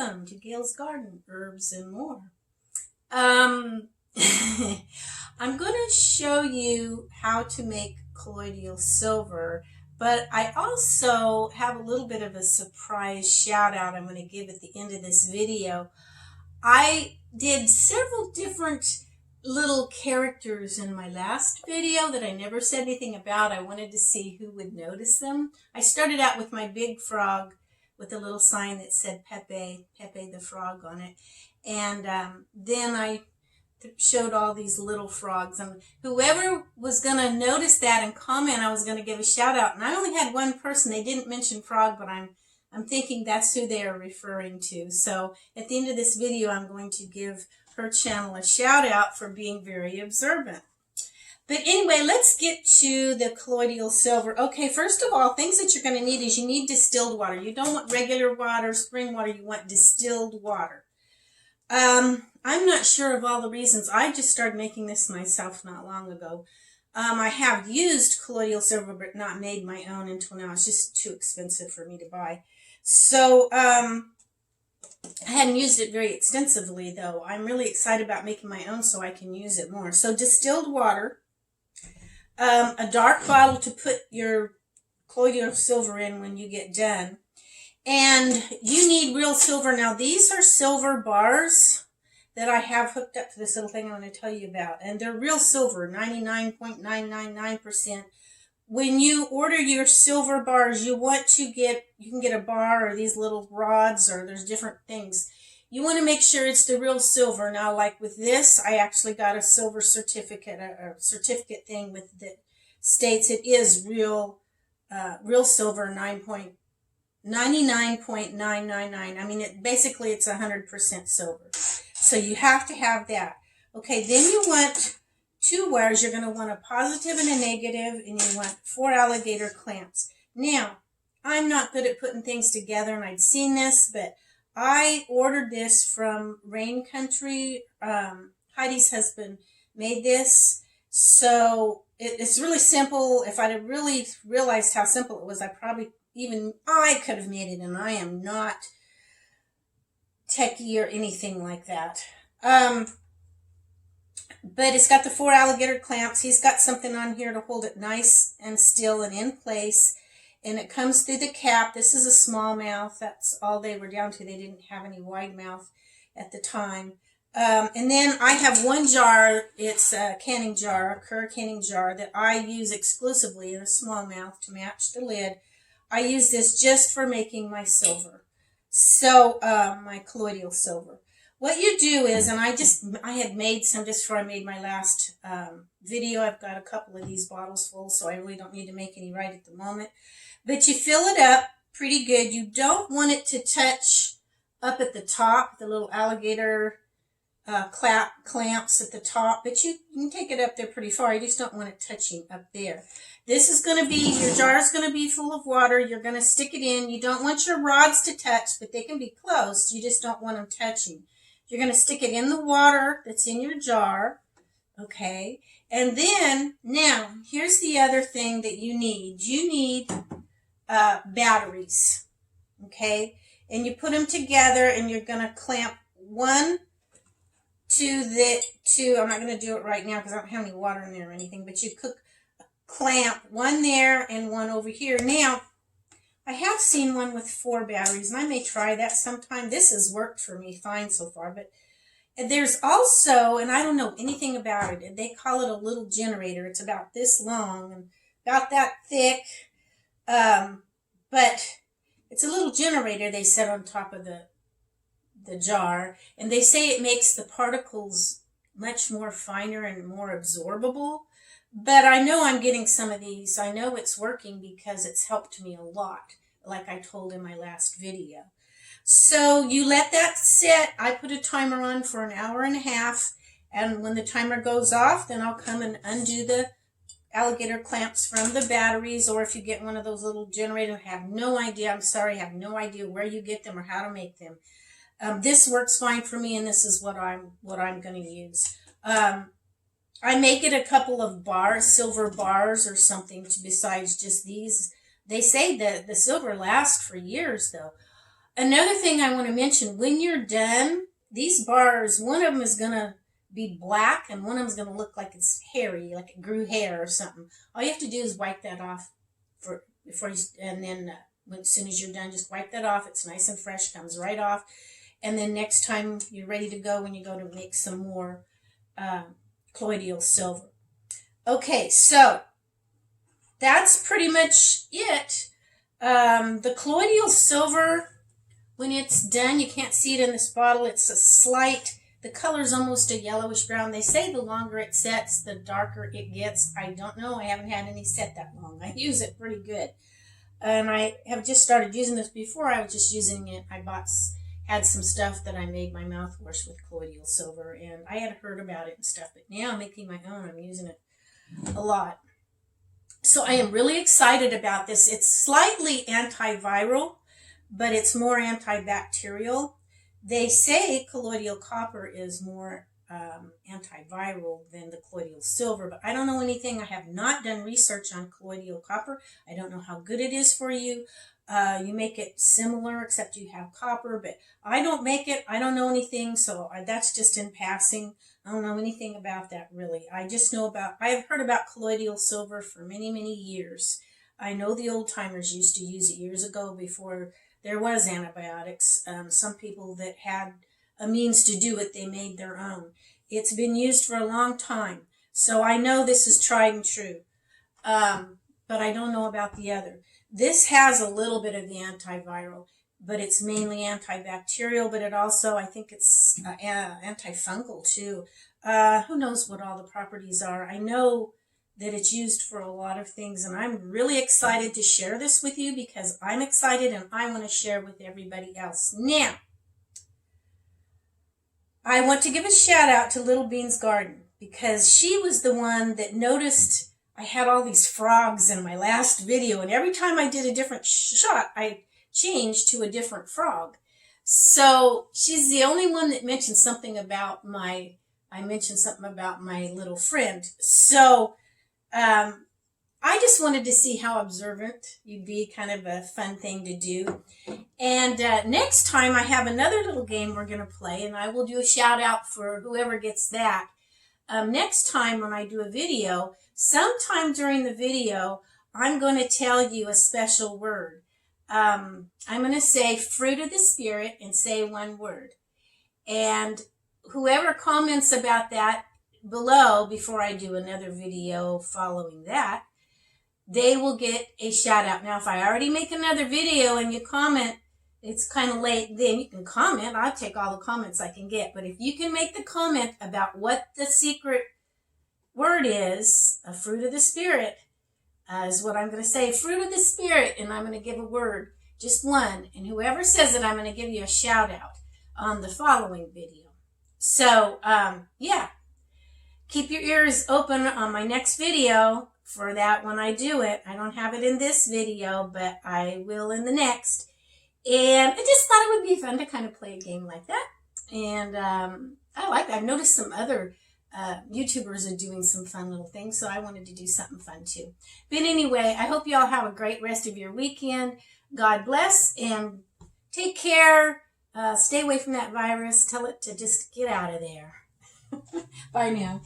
Welcome to Gail's Garden, Herbs and More. I'm going to show you how to make colloidal silver, but I also have a little bit of a surprise shout out I'm going to give at the end of this video. I did several different little characters in my last video that I never said anything about. I wanted to see who would notice them. I started out with my big frog with a little sign that said Pepe the frog on it. And then I showed all these little frogs. And whoever was going to notice that and comment, I was going to give a shout out. And I only had one person. They didn't mention frog, but I'm thinking that's who they are referring to. So at the end of this video, I'm going to give her channel a shout out for being very observant. But anyway, let's get to the colloidal silver. Okay, first of all, things that you're going to need is you need distilled water. You don't want regular water, spring water. You want distilled water. I'm not sure of all the reasons. I just started making this myself not long ago. I have used colloidal silver, but not made my own until now. It's just too expensive for me to buy. So I hadn't used it very extensively, though. I'm really excited about making my own so I can use it more. So distilled water, a dark bottle to put your colloidal silver in when you get done. And you need real silver. Now, these are silver bars that I have hooked up to this little thing I'm going to tell you about. And they're real silver, 99.999%. When you order your silver bars, you can get a bar or these little rods, or there's different things. You want to make sure it's the real silver. Now, like with this, I actually got a silver certificate, a certificate thing that states it is real silver, 99.999. I mean, basically it's 100% silver. So you have to have that. Okay, then you want two wires. You're going to want a positive and a negative, and you want 4 alligator clamps. Now, I'm not good at putting things together, and I'd seen this, but I ordered this from Rain Country. Heidi's husband made this. So it's really simple. If I'd have really realized how simple it was, I could have made it, and I am not techie or anything like that. But it's got the 4 alligator clamps. He's got something on here to hold it nice and still and in place. And it comes through the cap. This is a small mouth. That's all they were down to. They didn't have any wide mouth at the time. And then I have one jar. It's a canning jar, a Kerr canning jar that I use exclusively in a small mouth to match the lid. I use this just for making my silver. So, my colloidal silver. What you do is, and I had made some just before I made my last video. I've got a couple of these bottles full, so I really don't need to make any right at the moment. But you fill it up pretty good. You don't want it to touch up at the top, the little alligator clamps at the top, but you can take it up there pretty far. You just don't want it touching up there. This is going to be, your jar is going to be full of water. You're going to stick it in. You don't want your rods to touch, but they can be close. You just don't want them touching. You're going to stick it in the water that's in your jar, okay? And then, now, here's the other thing that you need. You need batteries, okay? And you put them together, and you're going to clamp one to I'm not going to do it right now because I don't have any water in there or anything, but you clamp one there and one over here. Now, I have seen one with 4 batteries, and I may try that sometime. This has worked for me fine so far, but there's also, and I don't know anything about it, they call it a little generator. It's about this long and about that thick, but it's a little generator they set on top of the jar, and they say it makes the particles much more finer and more absorbable. But I know I'm getting some of these. I know it's working because it's helped me a lot, like I told in my last video. So you let that sit. I put a timer on for an hour and a half, and when the timer goes off, then I'll come and undo the alligator clamps from the batteries, or if you get one of those little generators, I have no idea. I'm sorry, I have no idea where you get them or how to make them. This works fine for me, and this is what I'm going to use. I make it a couple of bars, silver bars or something, besides just these. They say that the silver lasts for years, though. Another thing I want to mention, when you're done, these bars, one of them is going to be black and one of them is going to look like it's hairy, like it grew hair or something. All you have to do is wipe that off and then as soon as you're done, just wipe that off. It's nice and fresh, comes right off. And then next time you're ready to go when you go to make some more colloidal silver. Okay, so that's pretty much it. The colloidal silver, when it's done, you can't see it in this bottle. It's the color's almost a yellowish brown. They say the longer it sets, the darker it gets. I don't know. I haven't had any set that long. I use it pretty good. And I have just started using this. Before I was just using it. I had some stuff that I made my mouthwash with colloidal silver, and I had heard about it and stuff, but now I'm making my own. I'm using it a lot. So I am really excited about this. It's slightly antiviral, but it's more antibacterial. They say colloidal copper is more antiviral than the colloidal silver, but I don't know anything. I have not done research on colloidal copper. I don't know how good it is for you. You make it similar, except you have copper, but I don't make it. I don't know anything, so that's just in passing. I don't know anything about that, really. I just know I've heard about colloidal silver for many, many years. I know the old timers used to use it years ago before there was antibiotics. Some people that had a means to do it, they made their own. It's been used for a long time, so I know this is tried and true, but I don't know about the other. This has a little bit of the antiviral, but it's mainly antibacterial, but it also, I think it's antifungal too. Who knows what all the properties are. I know that it's used for a lot of things, and I'm really excited to share this with you because I'm excited and I want to share with everybody else. Now, I want to give a shout out to Little Bean's Garden because she was the one that noticed I had all these frogs in my last video, and every time I did a different shot, I changed to a different frog. So she's the only one that mentioned something about I mentioned something about my little friend. So I just wanted to see how observant you'd be, kind of a fun thing to do. And next time I have another little game we're going to play, and I will do a shout out for whoever gets that. Next time when I do a video, sometime during the video, I'm going to tell you a special word. I'm going to say fruit of the spirit and say one word. And whoever comments about that below before I do another video following that, they will get a shout out. Now, if I already make another video and you comment, it's kind of late, then you can comment. I'll take all the comments I can get. But if you can make the comment about what the secret word is, a fruit of the spirit, is what I'm going to say. Fruit of the spirit, and I'm going to give a word, just one. And whoever says it, I'm going to give you a shout out on the following video. So, yeah. Keep your ears open on my next video for that when I do it. I don't have it in this video, but I will in the next. And I just thought it would be fun to kind of play a game like that. And I like that. I've noticed some other YouTubers are doing some fun little things, so I wanted to do something fun too. But anyway, I hope you all have a great rest of your weekend. God bless and take care. Stay away from that virus. Tell it to just get out of there. Bye now.